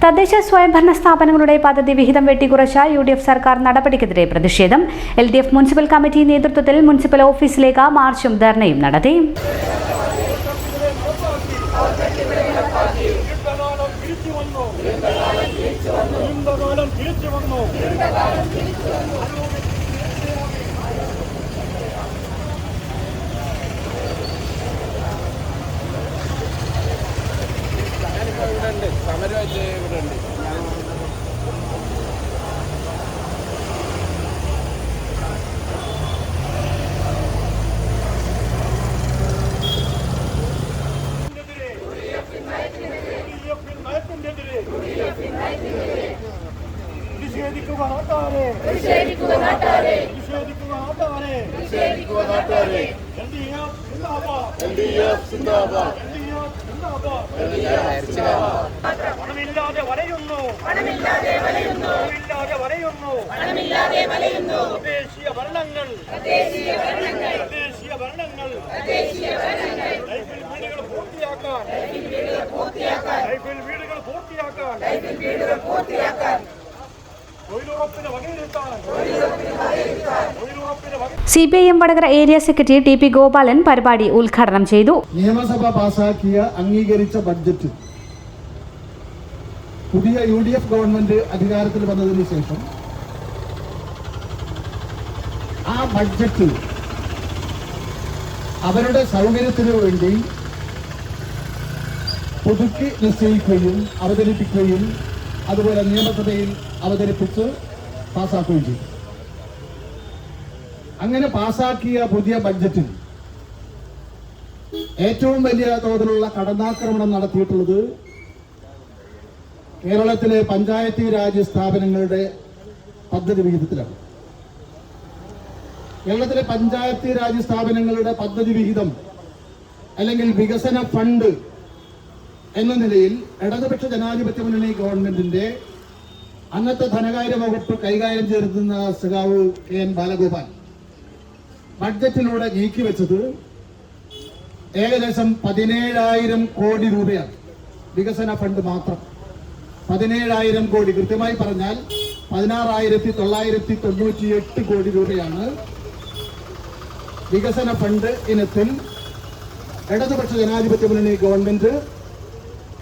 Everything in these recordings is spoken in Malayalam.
തദ്ദേശ സ്വയംഭരണ സ്ഥാപനങ്ങളുടെ പദ്ധതി വിഹിതം വെട്ടിക്കുറച്ച UDF സർക്കാർ നടപടിക്കെതിരെ പ്രതിഷേധം. LDF മുനിസിപ്പൽ കമ്മിറ്റി നേതൃത്വത്തിൽ മുനിസിപ്പൽ ഓഫീസിലേക്ക് മാർച്ചും ധർണയും നടത്തി. CPIM Vadakara area secretary TP Gopalan പരിപാടി ഉദ്ഘാടനം ചെയ്തു. നിയമസഭ പാസാക്കിയ അംഗീകരിച്ച ബഡ്ജറ്റ് പുതിയ UDF ഗവൺമെന്റ് അധികാരത്തിൽ വന്നതിന് ശേഷം ആ ബഡ്ജറ്റ് അവരുടെ സൗകര്യത്തിനു വേണ്ടി പുതുക്കി നിശ്ചയിക്കുകയും അവതരിപ്പിക്കുകയും അതുപോലെ നിയമസഭയിൽ അവതരിപ്പിച്ച് പാസാക്കുകയും ചെയ്തു. അങ്ങനെ പാസാക്കിയ പുതിയ ബഡ്ജറ്റിൽ ഏറ്റവും വലിയ തോതിലുള്ള കടന്നാക്രമണം നടത്തിയിട്ടുള്ളത് കേരളത്തിലെ പഞ്ചായത്തി രാജ് സ്ഥാപനങ്ങളുടെ പദ്ധതി വിഹിതത്തിലാണ്. കേരളത്തിലെ പഞ്ചായത്തി രാജ് സ്ഥാപനങ്ങളുടെ പദ്ധതി വിഹിതം അല്ലെങ്കിൽ വികസന ഫണ്ട് എന്ന നിലയിൽ ഇടതുപക്ഷ ജനാധിപത്യ മുന്നണി ഗവൺമെന്റിന്റെ അന്നത്തെ ധനകാര്യ വകുപ്പ് കൈകാര്യം ചെയ്തിരുന്ന സഖാവ് KN ബാലഗോപാൽ ബഡ്ജറ്റിലൂടെ നീക്കിവെച്ചത് ഏകദേശം 17,000 കോടി രൂപയാണ്. വികസന ഫണ്ട് മാത്രം 17,000 കോടി, കൃത്യമായി പറഞ്ഞാൽ 16,998 കോടി രൂപയാണ് വികസന ഫണ്ട് ഇനത്തിൽ ഇടതുപക്ഷ ജനാധിപത്യ മുന്നണി ഗവൺമെന്റ്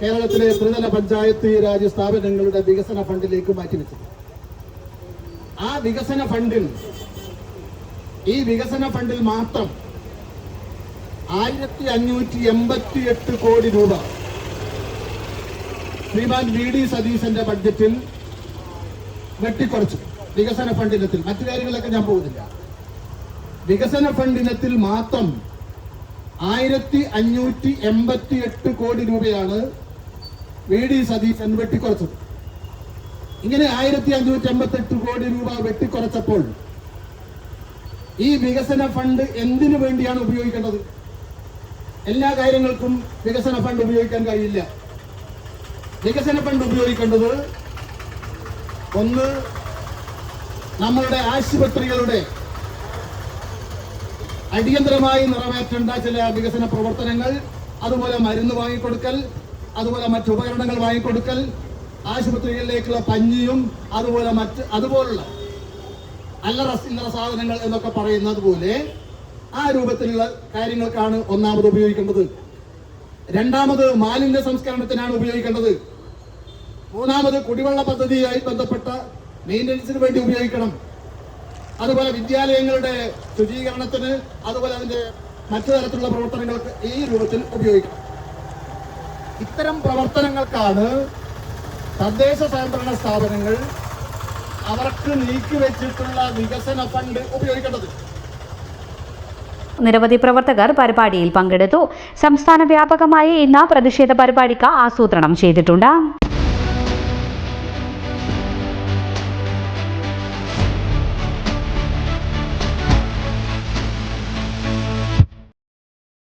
കേരളത്തിലെ ത്രിതല പഞ്ചായത്ത് രാജ് സ്ഥാപനങ്ങളുടെ വികസന ഫണ്ടിലേക്ക് മാറ്റിവെച്ചത്. ഈ വികസന ഫണ്ടിൽ മാത്രം 1,588 കോടി രൂപ ശ്രീമാൻ VD സതീശന്റെ ബഡ്ജറ്റിൽ വെട്ടിക്കുറച്ചു. വികസന ഫണ്ടിനത്തിൽ മറ്റു കാര്യങ്ങളൊക്കെ ഞാൻ പോകുന്നില്ല. വികസന ഫണ്ടിനത്തിൽ മാത്രം 1,588 കോടി രൂപയാണ് VD സതീശൻ വെട്ടിക്കുറച്ചത്. ഇങ്ങനെ 1,588 കോടി രൂപ വെട്ടിക്കുറച്ചപ്പോൾ ഈ വികസന ഫണ്ട് എന്തിനു വേണ്ടിയാണ് ഉപയോഗിക്കേണ്ടത്? എല്ലാ കാര്യങ്ങൾക്കും വികസന ഫണ്ട് ഉപയോഗിക്കാൻ കഴിയില്ല. വികസന ഫണ്ട് ഉപയോഗിക്കേണ്ടത് ഒന്ന്, നമ്മളുടെ ആശുപത്രികളുടെ അടിയന്തരമായി നിറവേറ്റേണ്ട ചില വികസന പ്രവർത്തനങ്ങൾ, അതുപോലെ മരുന്ന് വാങ്ങിക്കൊടുക്കൽ, അതുപോലെ മറ്റു ഉപകരണങ്ങൾ വാങ്ങിക്കൊടുക്കൽ, ആശുപത്രികളിലേക്കുള്ള പഞ്ഞിയും അതുപോലുള്ള അല്ലറ ചില്ലറ സാധനങ്ങൾ എന്നൊക്കെ പറയുന്നത് പോലെ ആ രൂപത്തിലുള്ള കാര്യങ്ങൾക്കാണ് ഒന്നാമത് ഉപയോഗിക്കേണ്ടത്. രണ്ടാമത് മാലിന്യ സംസ്കരണത്തിനാണ് ഉപയോഗിക്കേണ്ടത്. മൂന്നാമത് കുടിവെള്ള പദ്ധതിയുമായി ബന്ധപ്പെട്ട മെയിൻ്റനൻസിന് വേണ്ടി ഉപയോഗിക്കണം. അതുപോലെ വിദ്യാലയങ്ങളുടെ ശുചീകരണത്തിന്, അതുപോലെ അതിന്റെ മറ്റു തരത്തിലുള്ള പ്രവർത്തനങ്ങൾക്ക് ഈ രൂപത്തിൽ ഉപയോഗിക്കണം. ഇത്തരം പ്രവർത്തനങ്ങൾക്കാണ് തദ്ദേശ സ്വയംഭരണ സ്ഥാപനങ്ങൾ അവർക്ക് നീക്കിവെച്ചിട്ടുള്ള വികസന ഫണ്ട് ഉപയോഗിക്കേണ്ടത്. നിരവധി പ്രവർത്തകർ പരിപാടിയിൽ പങ്കെടുത്തു. സംസ്ഥാന വ്യാപകമായി ഇന്ന് പ്രതിഷേധ പരിപാടിക്ക് ആസൂത്രണം ചെയ്തിട്ടുണ്ട്.